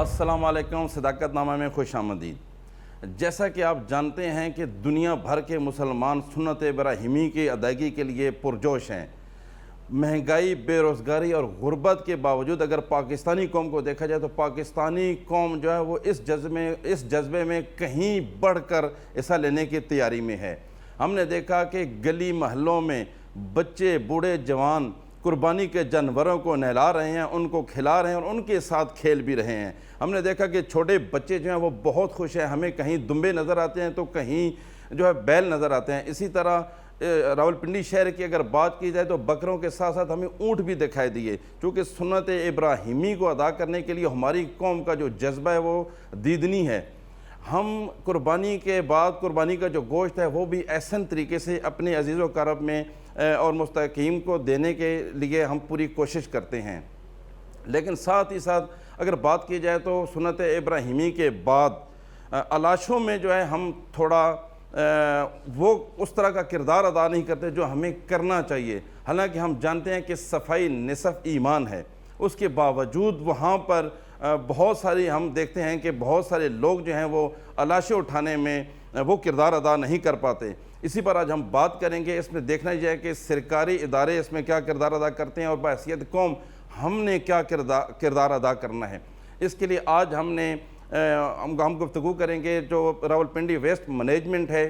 السلام علیکم، صداقت نامہ میں خوش آمدید۔ جیسا کہ آپ جانتے ہیں کہ دنیا بھر کے مسلمان سنت ابراہیمی کی ادائیگی کے لیے پرجوش ہیں۔ مہنگائی، بے روزگاری اور غربت کے باوجود اگر پاکستانی قوم کو دیکھا جائے تو پاکستانی قوم جو ہے وہ اس جذبے میں کہیں بڑھ کر حصہ لینے کی تیاری میں ہے۔ ہم نے دیکھا کہ گلی محلوں میں بچے، بوڑھے، جوان قربانی کے جانوروں کو نہلا رہے ہیں، ان کو کھلا رہے ہیں اور ان کے ساتھ کھیل بھی رہے ہیں۔ ہم نے دیکھا کہ چھوٹے بچے جو ہیں وہ بہت خوش ہیں، ہمیں کہیں دمبے نظر آتے ہیں تو کہیں جو ہے بیل نظر آتے ہیں۔ اسی طرح راولپنڈی شہر کی اگر بات کی جائے تو بکروں کے ساتھ ساتھ ہمیں اونٹ بھی دکھائی دیے، کیونکہ سنت ابراہیمی کو ادا کرنے کے لیے ہماری قوم کا جو جذبہ ہے وہ دیدنی ہے۔ ہم قربانی کے بعد قربانی کا جو گوشت ہے وہ بھی احسن طریقے سے اپنے عزیز و اقارب میں اور مستحقین کو دینے کے لیے ہم پوری کوشش کرتے ہیں۔ لیکن ساتھ ہی ساتھ اگر بات کی جائے تو سنت ابراہیمی کے بعد علاشوں میں جو ہے ہم تھوڑا وہ اس طرح کا کردار ادا نہیں کرتے جو ہمیں کرنا چاہیے۔ حالانکہ ہم جانتے ہیں کہ صفائی نصف ایمان ہے، اس کے باوجود وہاں پر بہت ساری ہم دیکھتے ہیں کہ بہت سارے لوگ جو ہیں وہ علاشے اٹھانے میں وہ کردار ادا نہیں کر پاتے۔ اسی پر آج ہم بات کریں گے، اس میں دیکھنا جائے کہ سرکاری ادارے اس میں کیا کردار ادا کرتے ہیں اور بحیثیت قوم ہم نے کیا کردار ادا کرنا ہے۔ اس کے لیے آج ہم گفتگو کریں گے جو راولپنڈی ویسٹ مینجمنٹ ہے،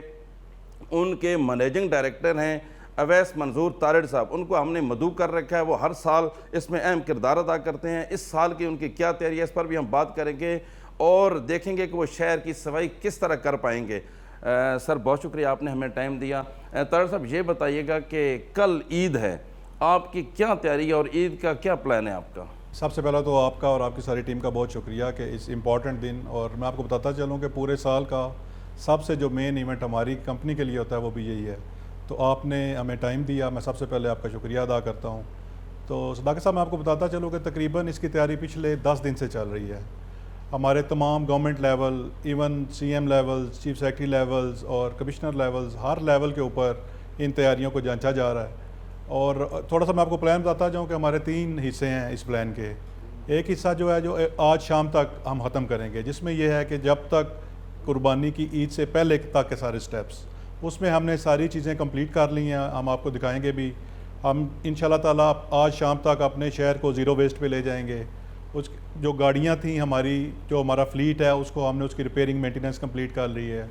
ان کے منیجنگ ڈائریکٹر ہیں اویس منظور تارڑ صاحب۔ ان کو ہم نے مدعو کر رکھا ہے، وہ ہر سال اس میں اہم کردار ادا کرتے ہیں۔ اس سال کی ان کی کیا تیاری ہے اس پر بھی ہم بات کریں گے اور دیکھیں گے کہ وہ شہر کی صفائی کس طرح کر پائیں گے۔ سر بہت شکریہ آپ نے ہمیں ٹائم دیا۔ تارڑ صاحب یہ بتائیے گا کہ کل عید ہے، آپ کی کیا تیاری ہے اور عید کا کیا پلان ہے آپ کا؟ سب سے پہلا تو آپ کا اور آپ کی ساری ٹیم کا بہت شکریہ کہ اس امپورٹنٹ دن، اور میں آپ کو بتاتا چلوں کہ پورے سال کا سب سے جو مین ایونٹ ہماری کمپنی کے لیے ہوتا ہے وہ بھی یہی ہے، تو آپ نے ہمیں ٹائم دیا، میں سب سے پہلے آپ کا شکریہ ادا کرتا ہوں۔ تو صداقت صاحب میں آپ کو بتاتا چلوں کہ تقریباً اس کی تیاری پچھلے 10 دن سے چل رہی ہے۔ ہمارے تمام government level, even C M levels, chief secretary levels اور کمشنر لیولز، ہر لیول کے اوپر ان تیاریوں کو جانچا جا رہا ہے۔ اور تھوڑا سا میں آپ کو پلان بتاتا جاؤں کہ ہمارے 3 حصے ہیں اس پلان کے۔ ایک حصہ جو ہے جو آج شام تک ہم ختم کریں گے، جس میں یہ ہے کہ جب تک قربانی کی عید سے پہلے تک کے سارے سٹیپس، اس میں ہم نے ساری چیزیں کمپلیٹ کر لی ہیں، ہم آپ کو دکھائیں گے بھی۔ ہم انشاءاللہ تعالیٰ آج شام تک اپنے شہر کو زیرو ویسٹ پہ لے جائیں گے۔ اس جو گاڑیاں تھیں ہماری، جو ہمارا فلیٹ ہے، اس کو ہم نے اس کی ریپیئرنگ مینٹیننس کمپلیٹ کر لی ہے۔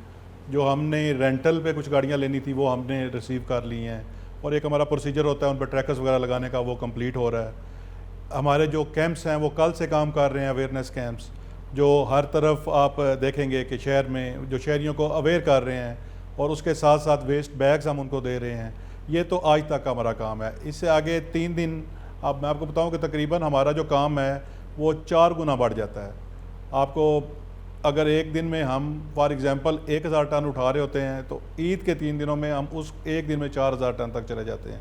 جو ہم نے رینٹل پہ کچھ گاڑیاں لینی تھی وہ ہم نے ریسیو کر لی ہیں، اور ایک ہمارا پروسیجر ہوتا ہے ان پہ ٹریکرز وغیرہ لگانے کا، وہ کمپلیٹ ہو رہا ہے۔ ہمارے جو کیمپس ہیں وہ کل سے کام کر رہے ہیں، اویئرنیس کیمپس، جو ہر طرف آپ دیکھیں گے کہ شہر میں جو شہریوں کو اویئر کر رہے ہیں، اور اس کے ساتھ ساتھ ویسٹ بیگز ہم ان کو دے رہے ہیں۔ یہ تو آج تک کا ہمارا کام ہے۔ اس سے آگے 3 دن اب میں آپ کو بتاؤں کہ تقریباً ہمارا جو کام ہے وہ 4 گنا بڑھ جاتا ہے۔ آپ کو اگر ایک دن میں ہم فار ایگزامپل 1000 ٹن اٹھا رہے ہوتے ہیں، تو عید کے 3 دنوں میں ہم اس ایک دن میں 4000 ٹن تک چلے جاتے ہیں۔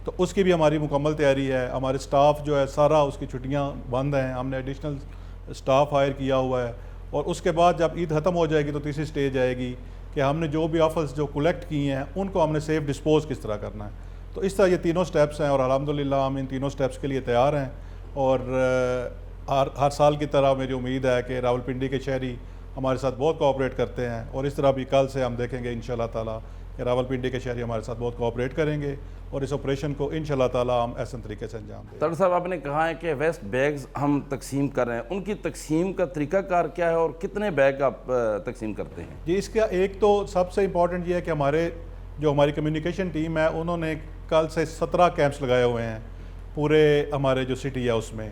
تو اس کی بھی ہماری مکمل تیاری ہے۔ ہمارے سٹاف جو ہے سارا اس کی چھٹیاں بند ہیں، ہم نے ایڈیشنل سٹاف ہائر کیا ہوا ہے۔ اور اس کے بعد جب عید ختم ہو جائے گی تو تیسری سٹیج آئے گی کہ ہم نے جو بھی آفرز جو کلیکٹ کیے ہیں ان کو ہم نے سیف ڈسپوز کس طرح کرنا ہے۔ تو اس طرح یہ تینوں سٹیپس ہیں، اور الحمدللہ ہم ان تینوں سٹیپس کے لیے تیار ہیں۔ اور ہر سال کی طرح میری امید ہے کہ راولپنڈی کے شہری ہمارے ساتھ بہت کوآپریٹ کرتے ہیں، اور اس طرح بھی کل سے ہم دیکھیں گے انشاءاللہ تعالیٰ کہ راولپنڈی کے شہری ہمارے ساتھ بہت کوآپریٹ کریں گے، اور اس آپریشن کو انشاءاللہ تعالیٰ ہم احسن طریقے سے انجام دیں گے۔ تارڑ صاحب آپ نے کہا ہے کہ ویسٹ بیگز ہم تقسیم کر رہے ہیں، ان کی تقسیم کا طریقہ کار کیا ہے اور کتنے بیگ آپ تقسیم کرتے ہیں؟ جی، اس کا ایک تو سب سے امپورٹنٹ یہ ہے کہ ہماری کمیونیکیشن ٹیم ہے، انہوں نے کل سے 17 کیمپس لگائے ہوئے ہیں پورے ہمارے جو سٹی ہے اس میں۔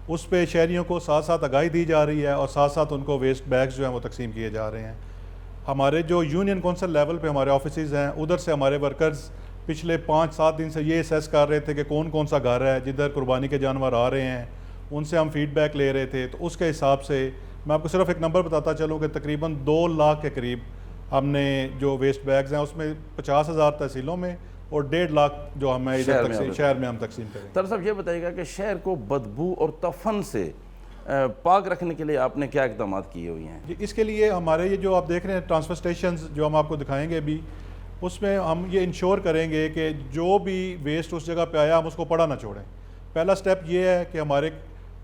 اس پہ شہریوں کو ساتھ ساتھ آگاہی دی جا رہی ہے، اور ساتھ ساتھ ان کو ویسٹ بیگز جو ہیں وہ تقسیم کیے جا رہے ہیں۔ ہمارے جو یونین کونسل لیول پہ ہمارے آفیسز ہیں، ادھر سے ہمارے ورکرز پچھلے 5-7 دن سے یہ اسیس کر رہے تھے کہ کون کون سا گھر ہے جدھر قربانی کے جانور آ رہے ہیں، ان سے ہم فیڈ بیک لے رہے تھے۔ تو اس کے حساب سے میں آپ کو صرف ایک نمبر بتاتا چلوں کہ تقریباً 2 لاکھ کے قریب ہم نے جو ویسٹ بیگز ہیں اس میں 50,000 تحصیلوں میں اور 1.5 لاکھ جو ہمیں ادھر شہر میں ہم تقسیم کریں۔ تارڑ صاحب یہ بتائیے گا کہ شہر کو بدبو اور تفن سے پاک رکھنے کے لیے آپ نے کیا اقدامات کیے ہوئے ہیں؟ جی، اس کے لیے ہمارے یہ جو آپ دیکھ رہے ہیں ٹرانسفر اسٹیشنز جو ہم آپ کو دکھائیں گے بھی، اس میں ہم یہ انشور کریں گے کہ جو بھی ویسٹ اس جگہ پہ آیا ہم اس کو پڑا نہ چھوڑیں۔ پہلا سٹیپ یہ ہے کہ ہمارے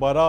12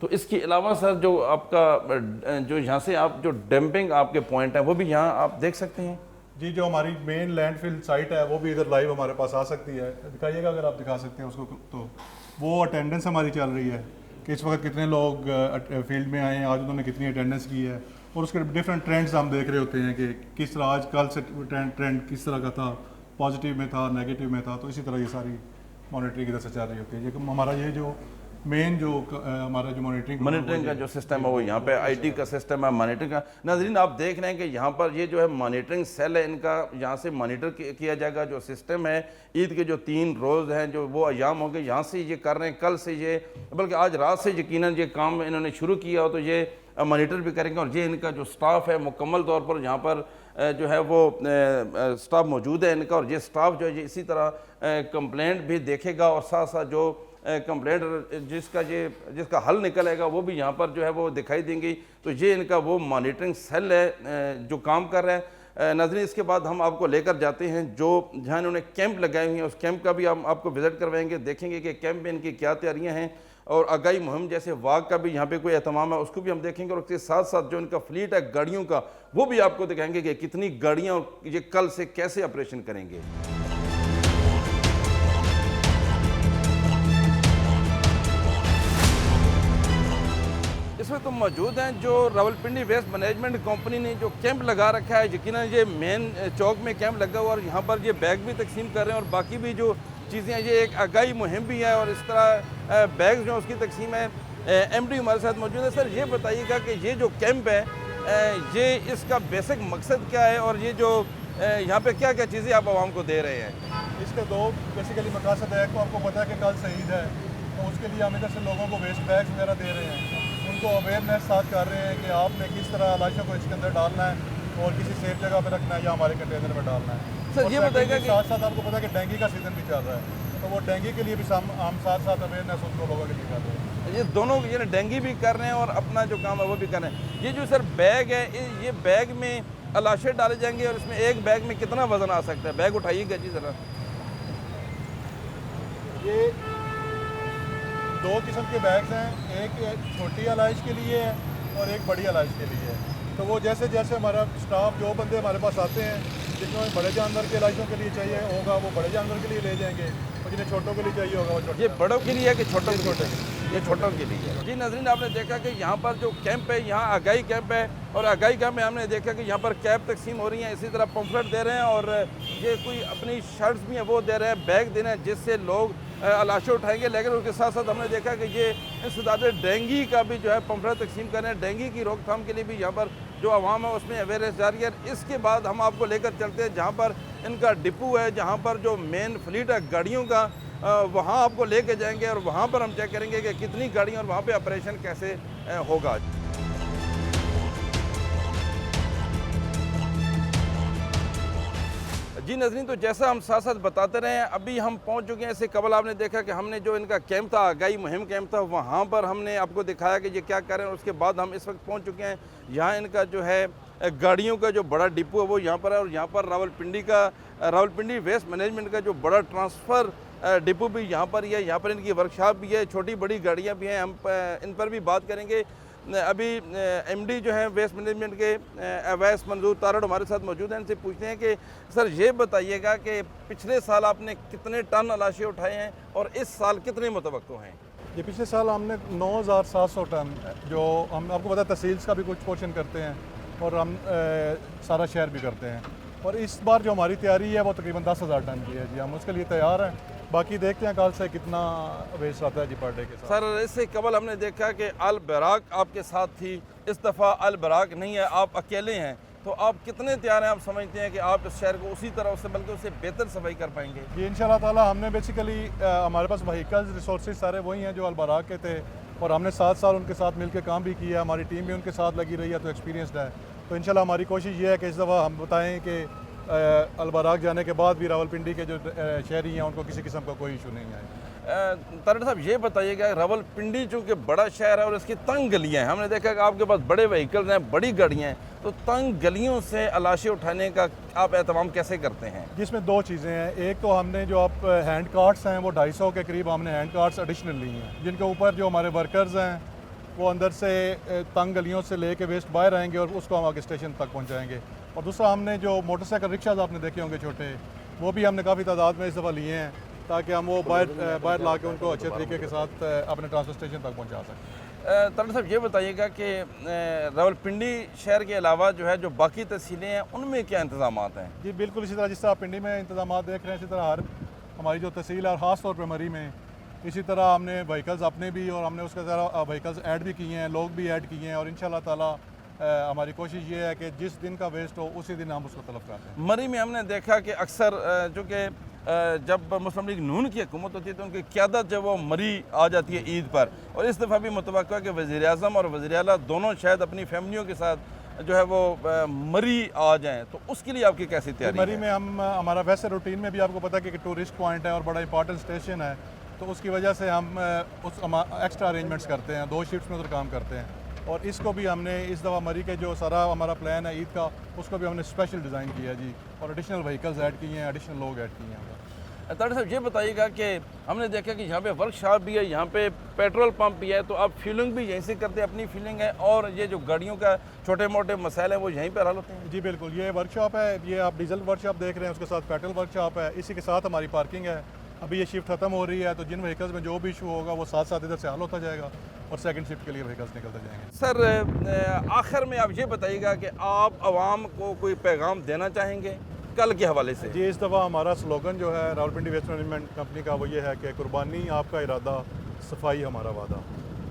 تو اس کے علاوہ سر جو آپ کا جو یہاں سے آپ جو ڈمپنگ آپ کے پوائنٹ ہیں وہ بھی یہاں آپ دیکھ سکتے ہیں؟ جی جو ہماری مین لینڈ فل سائٹ ہے وہ بھی ادھر لائیو ہمارے پاس آ سکتی ہے. دکھائیے گا اگر آپ دکھا سکتے ہیں اس کو. تو وہ اٹینڈنس ہماری چل رہی ہے کہ اس وقت کتنے لوگ فیلڈ میں آئے ہیں, آج انہوں نے کتنی اٹینڈنس کی ہے, اور اس کے ڈفرینٹ ٹرینڈز ہم دیکھ رہے ہوتے ہیں کہ کس طرح آج کل سے ٹرینڈ کس طرح کا تھا, پازیٹیو میں تھا, نیگیٹو میں تھا. تو اسی طرح یہ ساری مانیٹرنگ ادھر سے چل رہی ہوتی ہے. یہ ہمارا یہ جو مین جو ہمارا جو مانیٹرنگ کا جو سسٹم ہے وہ یہاں پہ آئی ٹی کا سسٹم ہے مانیٹرنگ کا. ناظرین آپ دیکھ رہے ہیں کہ یہاں پر یہ جو ہے مانیٹرنگ سیل ہے, ان کا یہاں سے مانیٹر کیا جائے گا. جو سسٹم ہے عید کے جو 3 روز ہیں جو وہ ایام ہو گئے, یہاں سے یہ کر رہے ہیں, کل سے یہ بلکہ آج رات سے یقیناً یہ کام انہوں نے شروع کیا ہو, تو یہ مانیٹر بھی کریں گے. اور یہ ان کا جو سٹاف ہے مکمل طور پر یہاں پر جو ہے وہ سٹاف موجود ہے ان کا, اور یہ سٹاف جو ہے یہ اسی طرح کمپلینٹ بھی دیکھے گا, اور ساتھ ساتھ جو کمپلینٹ جس کا حل نکلے گا وہ بھی یہاں پر جو ہے وہ دکھائی دیں گی. تو یہ ان کا وہ مانیٹرنگ سیل ہے جو کام کر رہے ہیں. ناظرین اس کے بعد ہم آپ کو لے کر جاتے ہیں جو جہاں انہوں نے کیمپ لگائے ہوئے ہیں, اس کیمپ کا بھی ہم آپ کو وزٹ کروائیں گے, دیکھیں گے کہ کیمپ میں ان کی کیا تیاریاں ہیں, اور آگاہی مہم جیسے واک کا بھی یہاں پہ کوئی اہتمام ہے اس کو بھی ہم دیکھیں گے, اور اس کے ساتھ ساتھ جو ان کا فلیٹ ہے گاڑیوں کا وہ بھی آپ کو دکھائیں گے کہ کتنی گاڑیاں یہ کل سے کیسے آپریشن کریں گے. اس میں تو موجود ہیں جو راولپنڈی ویسٹ مینجمنٹ کمپنی نے جو کیمپ لگا رکھا ہے. یقیناً یہ مین چوک میں کیمپ لگا ہوا, اور یہاں پر یہ بیگ بھی تقسیم کر رہے ہیں, اور باقی بھی جو چیزیں ہیں یہ ایک آگاہی مہم بھی ہے, اور اس طرح بیگ جو اس کی تقسیم ہے. ایم ڈی ہمارے ساتھ موجود ہے. سر یہ بتائیے گا کہ یہ جو کیمپ ہے یہ اس کا بیسک مقصد کیا ہے, اور یہ جو یہاں پہ کیا کیا چیزیں آپ عوام کو دے رہے ہیں؟ اس کے 2 بیسیکلی مقاصد ہے. ایک تو آپ کو پتہ ہے کہ کل سے عید ہے, تو اس کے لیے ہم ادھر سے لوگوں کو ویسٹ بیگس وغیرہ دے رہے ہیں, ان کو اویئرنیس ساتھ کر رہے ہیں کہ آپ نے کس طرح لاشوں کو اس کے اندر ڈالنا ہے اور کسی سیف جگہ پہ رکھنا ہے یا ہمارے کنٹینر میں ڈالنا ہے. سر یہ بتائیے گا کہ ساتھ ساتھ آپ کو پتہ ہے کہ ڈینگی کا سیزن بھی چل رہا ہے, تو وہ ڈینگی کے لیے بھی ہم ساتھ ساتھ اویئرنیس ان کو لوگوں کے لیے کر رہے ہیں. یہ دونوں یعنی ڈینگی بھی کر رہے ہیں اور اپنا جو کام ہے وہ بھی کر رہے ہیں. یہ جو سر بیگ ہے یہ بیگ میں لاشیں ڈالے جائیں گے, اور اس میں ایک بیگ میں کتنا وزن آ سکتا ہے؟ بیگ اٹھائیے گا جی ذرا. یہ 2 قسم کے بیگز ہیں, ایک چھوٹی علائش کے لیے ہے اور ایک بڑی علائش کے لیے ہے. تو وہ جیسے جیسے ہمارا اسٹاف جو بندے ہمارے پاس آتے ہیں جن میں بڑے جانور کے علائشوں کے لیے چاہیے ہوگا وہ بڑے جانور کے لیے لے جائیں گے, اور جنہیں چھوٹوں کے لیے چاہیے ہوگا وہ چھوٹے. یہ بڑوں کے لیے ہے کہ چھوٹوں کے لیے؟ یہ چھوٹوں کے لیے ہے. جی ناظرین آپ نے دیکھا کہ یہاں پر جو کیمپ ہے یہاں آگاہی کیمپ ہے, اور آگاہی کیمپ میں ہم نے دیکھا کہ یہاں پر کیپ تقسیم ہو رہی ہیں, اسی طرح پمفلٹ دے رہے ہیں, اور یہ کوئی اپنی شرٹس بھی ہیں وہ دے رہے ہیں, بیگ دے رہے ہیں جس سے لوگ لاشیں اٹھائیں گے. لیکن اس کے ساتھ ساتھ ہم نے دیکھا کہ یہ انسداد ڈینگی کا بھی جو ہے پمفلٹ تقسیم کر رہے ہیں. ڈینگی کی روک تھام کے لیے بھی یہاں پر جو عوام ہے اس میں اویئرنیس جاری ہے. اس کے بعد ہم آپ کو لے کر چلتے ہیں جہاں پر ان کا ڈپو ہے, جہاں پر جو مین فلیٹ ہے گاڑیوں کا, وہاں آپ کو لے کے جائیں گے, اور وہاں پر ہم چیک کریں گے کہ کتنی گاڑیاں اور وہاں پہ آپریشن کیسے ہوگا. جی ناظرین تو جیسا ہم ساتھ ساتھ بتاتے رہے ہیں, ابھی ہم پہنچ چکے ہیں. اس سے قبل آپ نے دیکھا کہ ہم نے جو ان کا کیمپ تھا, آگاہی مہم کیمپ تھا, وہاں پر ہم نے آپ کو دکھایا کہ یہ کیا کر رہے ہیں. اس کے بعد ہم اس وقت پہنچ چکے ہیں یہاں ان کا جو ہے گاڑیوں کا جو بڑا ڈپو ہے وہ یہاں پر ہے, اور یہاں پر راولپنڈی ویسٹ مینجمنٹ کا جو بڑا ٹرانسفر ڈپو بھی یہاں پر ہی ہے. یہاں پر ان کی ورکشاپ بھی ہے, چھوٹی بڑی گاڑیاں بھی ہیں, ہم ان پر بھی بات کریں گے. ابھی ایم ڈی جو ہیں ویسٹ مینجمنٹ کے اویس منظور تارڑ ہمارے ساتھ موجود ہیں. ان سے پوچھتے ہیں کہ سر یہ بتائیے گا کہ پچھلے سال آپ نے کتنے ٹن لاشیں اٹھائے ہیں اور اس سال کتنے متوقع ہیں؟ یہ پچھلے سال ہم نے 9700 ٹن, جو ہم آپ کو پتہ ہے تحصیلس کا بھی کچھ پورشن کرتے ہیں اور ہم سارا شہر بھی کرتے ہیں, اور اس بار جو ہماری تیاری ہے وہ تقریباً 10,000 ٹن کی ہے. جی ہم اس کے لیے تیار ہیں, باقی دیکھتے ہیں کل سے کتنا ویسٹ آتا ہے جی پر ڈے کے ساتھ. سر اس سے قبل ہم نے دیکھا کہ البراق آپ کے ساتھ تھی, اس دفعہ البراق نہیں ہے, آپ اکیلے ہیں. تو آپ کتنے تیار ہیں, آپ سمجھتے ہیں کہ آپ اس شہر کو اسی طرح سے بلکہ اس سے بہتر صفائی کر پائیں گے؟ جی انشاءاللہ تعالی ہم نے بیسیکلی ہمارے پاس وہیکلز ریسورسز سارے وہی ہیں جو البراق کے تھے, اور ہم نے 7 سال ان کے ساتھ مل کے کام بھی کیا. ہماری ٹیم بھی ان کے ساتھ لگی رہی ہے, تو ایکسپیرینسڈ ہے. تو انشاءاللہ ہماری کوشش یہ ہے کہ اس دفعہ ہم بتائیں کہ البراق جانے کے بعد بھی راولپنڈی کے جو شہری ہیں ان کو کسی قسم کا کوئی ایشو نہیں آئے. تارڑ صاحب یہ بتائیے گا, راولپنڈی چونکہ بڑا شہر ہے اور اس کی تنگ گلیاں ہیں, ہم نے دیکھا کہ آپ کے پاس بڑے وہیکلز ہیں, بڑی گاڑیاں ہیں, تو تنگ گلیوں سے لاشیں اٹھانے کا آپ اہتمام کیسے کرتے ہیں؟ جس میں 2 چیزیں ہیں. ایک تو ہم نے جو آپ ہینڈ کارٹس ہیں وہ 250 کے قریب ہم نے ہینڈ کارٹس ایڈیشنل لی ہیں, جن کے اوپر جو ہمارے ورکرز ہیں وہ اندر سے تنگ گلیوں سے لے کے ویسٹ باہر آئیں گے اور اس کو ہم آگے اسٹیشن تک پہنچائیں گے. اور دوسرا ہم نے جو موٹر سائیکل رکشاز آپ نے دیکھے ہوں گے چھوٹے, وہ بھی ہم نے کافی تعداد میں اس دفعہ لیے ہیں تاکہ ہم وہ باہر لا کے ان کو اچھے طریقے کے ساتھ اپنے ٹرانسپورٹ اسٹیشن تک پہنچا سکیں. طاہر صاحب یہ بتائیے گا کہ راولپنڈی شہر کے علاوہ جو ہے جو باقی تحصیلیں ہیں ان میں کیا انتظامات ہیں؟ جی بالکل اسی طرح جس طرح آپ پنڈی میں انتظامات دیکھ رہے ہیں, اسی طرح ہر ہماری جو تحصیل ہے اور خاص طور پہ مری میں اسی طرح ہم نے وہیکلز اپنے بھی اور ہم نے اس کے ذرا وہیکلز ایڈ بھی کیے ہیں, لوگ بھی ایڈ کیے ہیں, اور انشاءاللہ تعالیٰ ہماری کوشش یہ ہے کہ جس دن کا ویسٹ ہو اسی دن ہم اس کو تلف کرتے ہیں. مری میں ہم نے دیکھا کہ اکثر جو کہ جب مسلم لیگ نون کی حکومت ہوتی ہے تو ان کی قیادت جو وہ مری آ جاتی ہے عید پر, اور اس دفعہ بھی متوقع کہ وزیر اعظم اور وزیر اعلیٰ دونوں شاید اپنی فیملیوں کے ساتھ جو ہے وہ مری آ جائیں, تو اس کے لیے آپ کی کیسی تیاری ہے؟ مری میں ہمارا ویسے روٹین میں بھی آپ کو پتا ہے کہ ٹورسٹ پوائنٹ ہے اور بڑا امپورٹنٹ اسٹیشن ہے, تو اس کی وجہ سے ہم ایکسٹرا ارینجمنٹس کرتے ہیں, 2 شفٹس میں ادھر کام کرتے ہیں. اور اس کو بھی ہم نے اس دفعہ مری کے جو سارا ہمارا پلان ہے عید کا, اس کو بھی ہم نے اسپیشل ڈیزائن کیا جی, اور ایڈیشنل وہیکلز ایڈ کیے ہیں, ایڈیشنل لوگ ایڈ کیے ہیں. طاہر صاحب یہ بتائیے گا کہ ہم نے دیکھا کہ یہاں پہ ورک شاپ بھی ہے, یہاں پہ پیٹرول پمپ بھی ہے, تو آپ فیلنگ بھی یہیں سے کرتے ہیں, اپنی فیلنگ ہے, اور یہ جو گاڑیوں کا چھوٹے موٹے مسائل ہیں وہ یہیں پہ حل ہوتے ہیں؟ جی بالکل, یہ ورک شاپ ہے, یہ آپ ڈیزل ورک شاپ دیکھ رہے ہیں, اس کے ساتھ پیٹرول ورک شاپ ہے, اسی کے ساتھ ہماری پارکنگ ہے. ابھی یہ شفٹ ختم ہو رہی ہے, تو جن وہیکلز میں جو بھی ایشو ہوگا وہ ساتھ ساتھ ادھر سے حل ہوتا جائے گا, اور سیکنڈ شفٹ کے لیے وہیکلز نکلتے جائیں گے. سر آخر میں آپ یہ بتائیے گا کہ آپ عوام کو کوئی پیغام دینا چاہیں گے کل کے حوالے سے؟ جی اس دفعہ ہمارا سلوگن جو ہے راولپنڈی ویسٹ مینجمنٹ کمپنی کا وہ یہ ہے کہ قربانی آپ کا ارادہ, صفائی ہمارا وعدہ,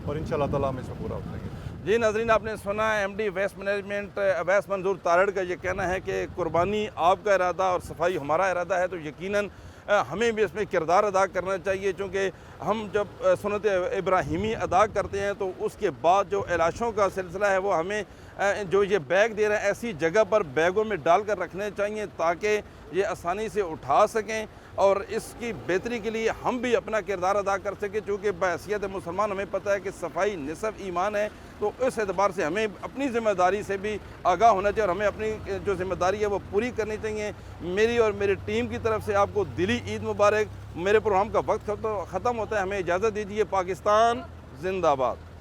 اور انشاءاللہ تعالیٰ ہم اس میں پورا اتریں گے. جی ناظرین, آپ نے سنا ہے M D waste management Awais Manzoor Tarar کا یہ کہنا ہے کہ قربانی آپ کا ارادہ اور صفائی ہمارا ارادہ ہے, تو یقیناً ہمیں بھی اس میں کردار ادا کرنا چاہیے, چونکہ ہم جب سنت ابراہیمی ادا کرتے ہیں تو اس کے بعد جو علاشوں کا سلسلہ ہے وہ ہمیں جو یہ بیگ دے رہے ہیں ایسی جگہ پر بیگوں میں ڈال کر رکھنے چاہیے تاکہ یہ آسانی سے اٹھا سکیں, اور اس کی بہتری کے لیے ہم بھی اپنا کردار ادا کر سکیں, چونکہ بحیثیت مسلمان ہمیں پتہ ہے کہ صفائی نصف ایمان ہے, تو اس اعتبار سے ہمیں اپنی ذمہ داری سے بھی آگاہ ہونا چاہیے, اور ہمیں اپنی جو ذمہ داری ہے وہ پوری کرنی چاہیے. میری اور میری ٹیم کی طرف سے آپ کو دلی عید مبارک. میرے پروگرام کا وقت ختم ہوتا ہے, ہمیں اجازت دیجیے. پاکستان زندہ باد.